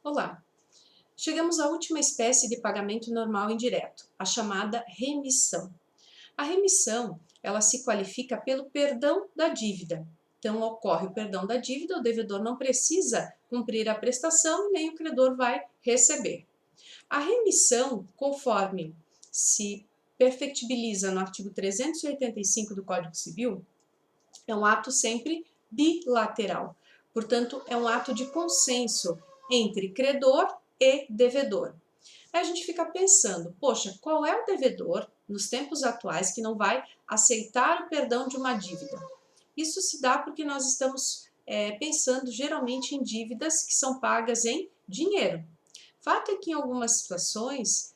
Olá! Chegamos à última espécie de pagamento normal indireto, a chamada remissão. A remissão, ela se qualifica pelo perdão da dívida. Então, ocorre o perdão da dívida, o devedor não precisa cumprir a prestação e nem o credor vai receber. A remissão, conforme se perfectibiliza no artigo 385 do Código Civil, é um ato sempre bilateral. Portanto, é um ato de consenso entre credor e devedor. Aí a gente fica pensando, poxa, qual é o devedor nos tempos atuais que não vai aceitar o perdão de uma dívida? Isso se dá porque nós estamos pensando geralmente em dívidas que são pagas em dinheiro. Fato é que em algumas situações,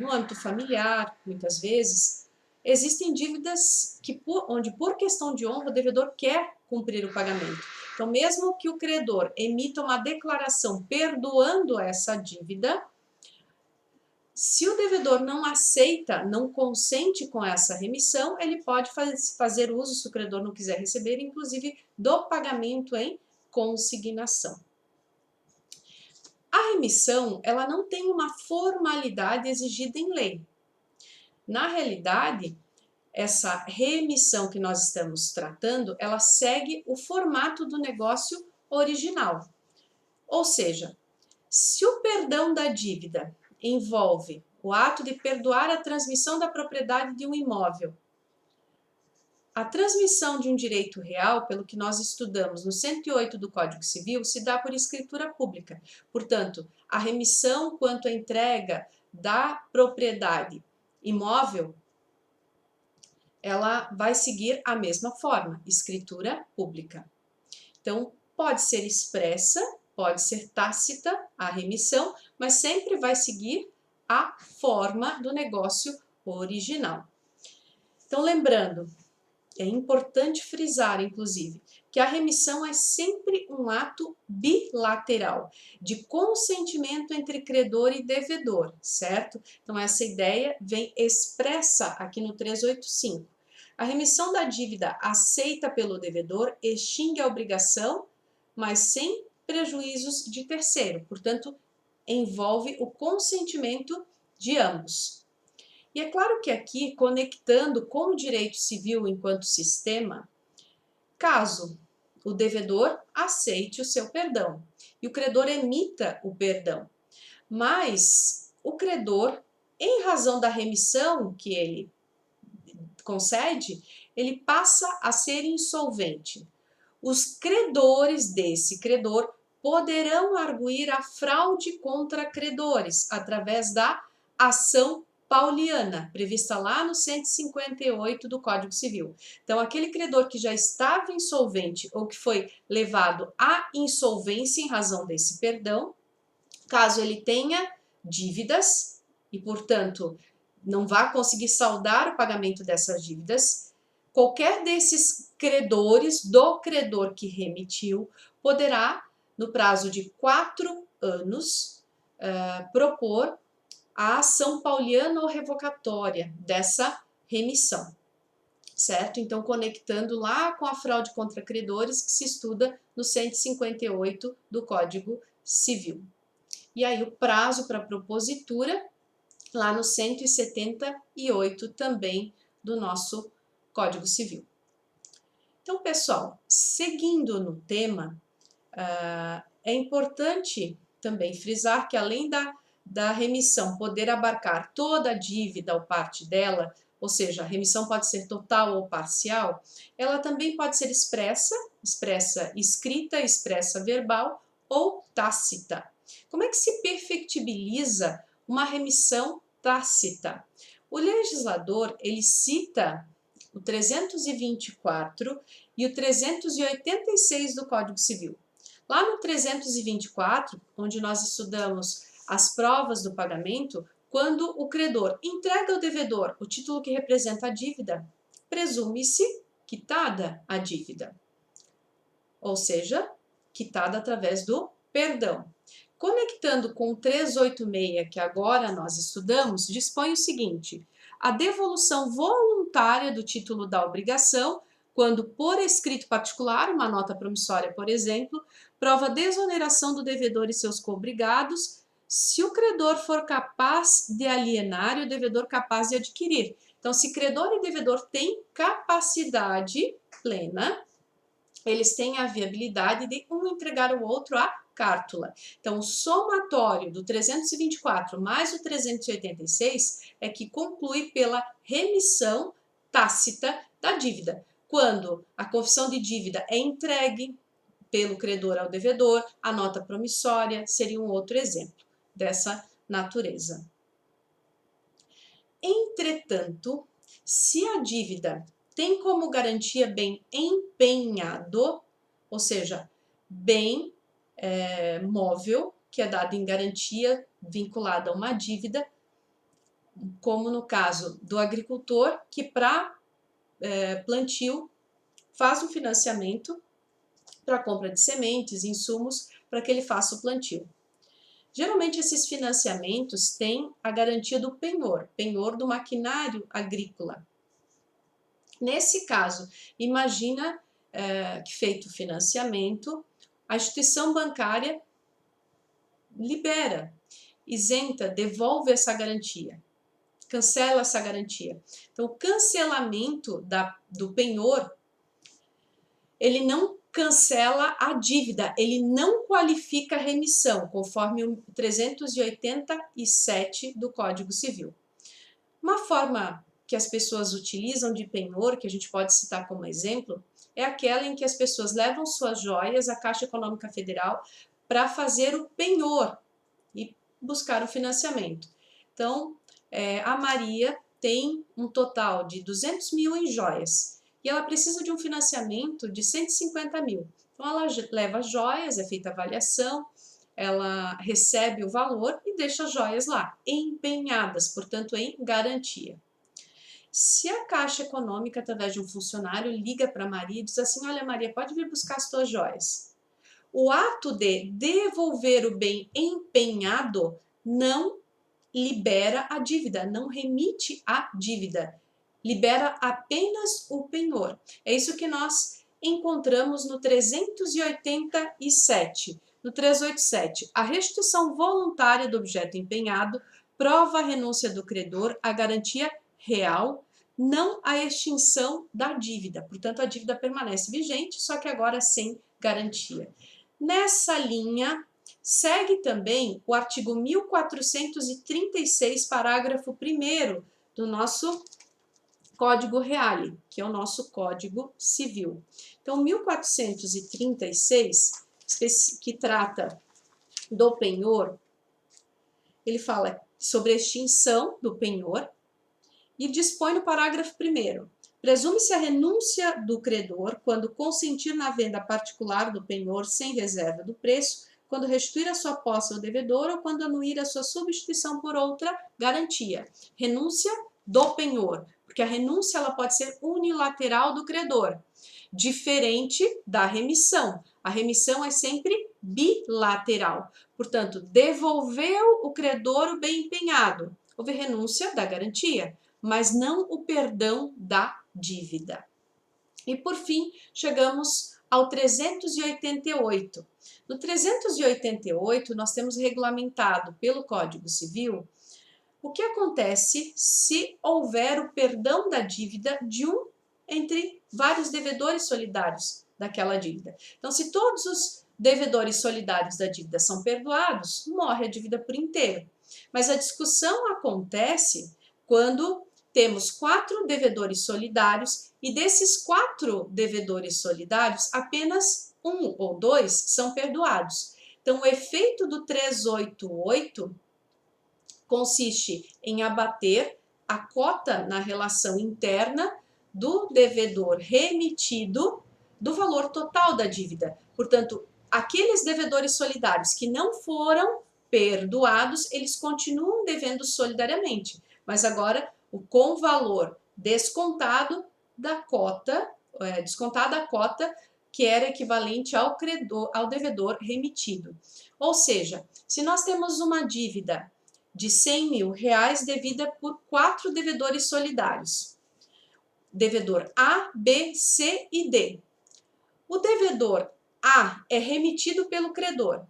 no âmbito familiar, muitas vezes, existem dívidas que onde por questão de honra o devedor quer cumprir o pagamento. Então, mesmo que o credor emita uma declaração perdoando essa dívida, se o devedor não aceita, não consente com essa remissão, ele pode fazer uso, se o credor não quiser receber, inclusive do pagamento em consignação. A remissão, ela não tem uma formalidade exigida em lei. Na realidade, essa remissão que nós estamos tratando, ela segue o formato do negócio original. Ou seja, se o perdão da dívida envolve o ato de perdoar a transmissão da propriedade de um imóvel, a transmissão de um direito real, pelo que nós estudamos no 108 do Código Civil, se dá por escritura pública. Portanto, a remissão quanto à entrega da propriedade imóvel, ela vai seguir a mesma forma, escritura pública. Então, pode ser expressa, pode ser tácita a remissão, mas sempre vai seguir a forma do negócio original. Então, lembrando, é importante frisar, inclusive, que a remissão é sempre um ato bilateral, de consentimento entre credor e devedor, certo? Então, essa ideia vem expressa aqui no 385. A remissão da dívida aceita pelo devedor extingue a obrigação, mas sem prejuízos de terceiro, portanto, envolve o consentimento de ambos. E é claro que aqui, conectando com o direito civil enquanto sistema, caso o devedor aceite o seu perdão e o credor emita o perdão, mas o credor, em razão da remissão que ele concede, ele passa a ser insolvente. Os credores desse credor poderão arguir a fraude contra credores através da ação pauliana, prevista lá no 158 do Código Civil. Então, aquele credor que já estava insolvente ou que foi levado à insolvência em razão desse perdão, caso ele tenha dívidas e, portanto, não vá conseguir saldar o pagamento dessas dívidas, qualquer desses credores, do credor que remitiu, poderá, no prazo de 4 anos, propor a ação pauliana ou revocatória dessa remissão, certo? Então, conectando lá com a fraude contra credores que se estuda no 158 do Código Civil. E aí o prazo para propositura lá no 178 também do nosso Código Civil. Então, pessoal, seguindo no tema, é importante também frisar que além da remissão poder abarcar toda a dívida ou parte dela, ou seja, a remissão pode ser total ou parcial, ela também pode ser expressa escrita, expressa verbal ou tácita. Como é que se perfectibiliza uma remissão tácita? O legislador, ele cita o 324 e o 386 do Código Civil. Lá no 324, onde nós estudamos as provas do pagamento, quando o credor entrega ao devedor o título que representa a dívida, presume-se quitada a dívida, ou seja, quitada através do perdão. Conectando com o 386, que agora nós estudamos, dispõe o seguinte: a devolução voluntária do título da obrigação quando por escrito particular, uma nota promissória, por exemplo, prova a desoneração do devedor e seus coobrigados, se o credor for capaz de alienar e o devedor capaz de adquirir. Então, se credor e devedor têm capacidade plena, eles têm a viabilidade de um entregar ao outro a cártula. Então, o somatório do 324 mais o 386 é que conclui pela remissão tácita da dívida. Quando a confissão de dívida é entregue pelo credor ao devedor, a nota promissória seria um outro exemplo dessa natureza. Entretanto, se a dívida tem como garantia bem empenhado, ou seja, bem móvel, que é dado em garantia vinculada a uma dívida, como no caso do agricultor, que para plantio faz um financiamento para compra de sementes, insumos, para que ele faça o plantio. Geralmente esses financiamentos têm a garantia do penhor do maquinário agrícola. Nesse caso, imagina que feito o financiamento, a instituição bancária libera, isenta, devolve essa garantia, cancela essa garantia. Então, o cancelamento do penhor, ele não cancela a dívida, ele não qualifica a remissão, conforme o 387 do Código Civil. Uma forma que as pessoas utilizam de penhor, que a gente pode citar como exemplo, é aquela em que as pessoas levam suas joias à Caixa Econômica Federal para fazer o penhor e buscar o financiamento. Então, a Maria tem um total de 200 mil em joias e ela precisa de um financiamento de 150 mil. Então, ela leva as joias, é feita a avaliação, ela recebe o valor e deixa as joias lá, empenhadas, portanto, em garantia. Se a Caixa Econômica, através de um funcionário, liga para Maria e diz assim: olha, Maria, pode vir buscar as tuas joias. O ato de devolver o bem empenhado não libera a dívida, não remite a dívida, libera apenas o penhor. É isso que nós encontramos no 387. No 387, a restituição voluntária do objeto empenhado prova a renúncia do credor à garantia real, não a extinção da dívida. Portanto, a dívida permanece vigente, só que agora sem garantia. Nessa linha, segue também o artigo 1436, parágrafo 1º do nosso Código Reale, que é o nosso Código Civil. Então, 1436, que trata do penhor, ele fala sobre a extinção do penhor e dispõe no parágrafo 1º: presume-se a renúncia do credor quando consentir na venda particular do penhor sem reserva do preço, quando restituir a sua posse ao devedor ou quando anuir a sua substituição por outra garantia. Renúncia do penhor, porque a renúncia ela pode ser unilateral do credor, diferente da remissão. A remissão é sempre bilateral. Portanto, devolveu o credor o bem empenhado, houve renúncia da garantia, mas não o perdão da dívida. E por fim, chegamos ao 388. No 388, nós temos regulamentado pelo Código Civil o que acontece se houver o perdão da dívida de um entre vários devedores solidários daquela dívida. Então, se todos os devedores solidários da dívida são perdoados, morre a dívida por inteiro. Mas a discussão acontece quando temos 4 devedores solidários e desses 4 devedores solidários, apenas 1 ou 2 são perdoados. Então, o efeito do 388 consiste em abater a cota na relação interna do devedor remitido do valor total da dívida. Portanto, aqueles devedores solidários que não foram perdoados, eles continuam devendo solidariamente, mas agora com valor descontado da cota, descontada a cota que era equivalente ao devedor remitido. Ou seja, se nós temos uma dívida de 100 mil reais devida por 4 devedores solidários, devedor A, B, C e D. O devedor A é remitido pelo credor.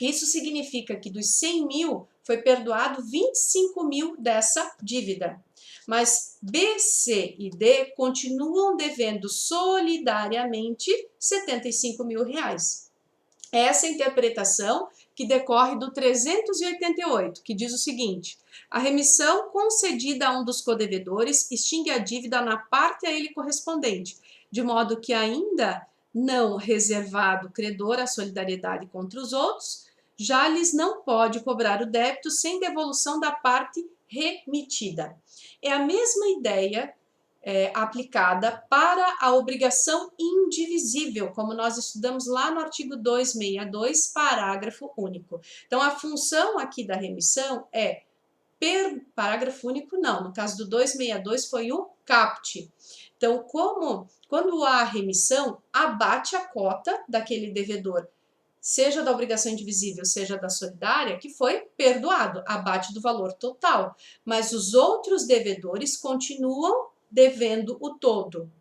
Isso significa que dos 100 mil foi perdoado 25 mil dessa dívida. Mas B, C e D continuam devendo solidariamente 75 mil reais. Essa é a interpretação que decorre do 388, que diz o seguinte: a remissão concedida a um dos codevedores extingue a dívida na parte a ele correspondente, de modo que ainda não reservado credor à solidariedade contra os outros, já lhes não pode cobrar o débito sem devolução da parte remitida. É a mesma ideia aplicada para a obrigação indivisível, como nós estudamos lá no artigo 262, parágrafo único. Então, a função aqui da remissão é parágrafo único não, no caso do 262 foi o caput. Então, quando há remissão, abate a cota daquele devedor, seja da obrigação indivisível, seja da solidária, que foi perdoado, abate do valor total. Mas os outros devedores continuam devendo o todo.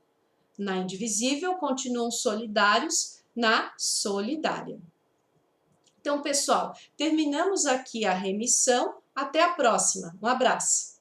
Na indivisível, continuam solidários na solidária. Então, pessoal, terminamos aqui a remissão. Até a próxima. Um abraço.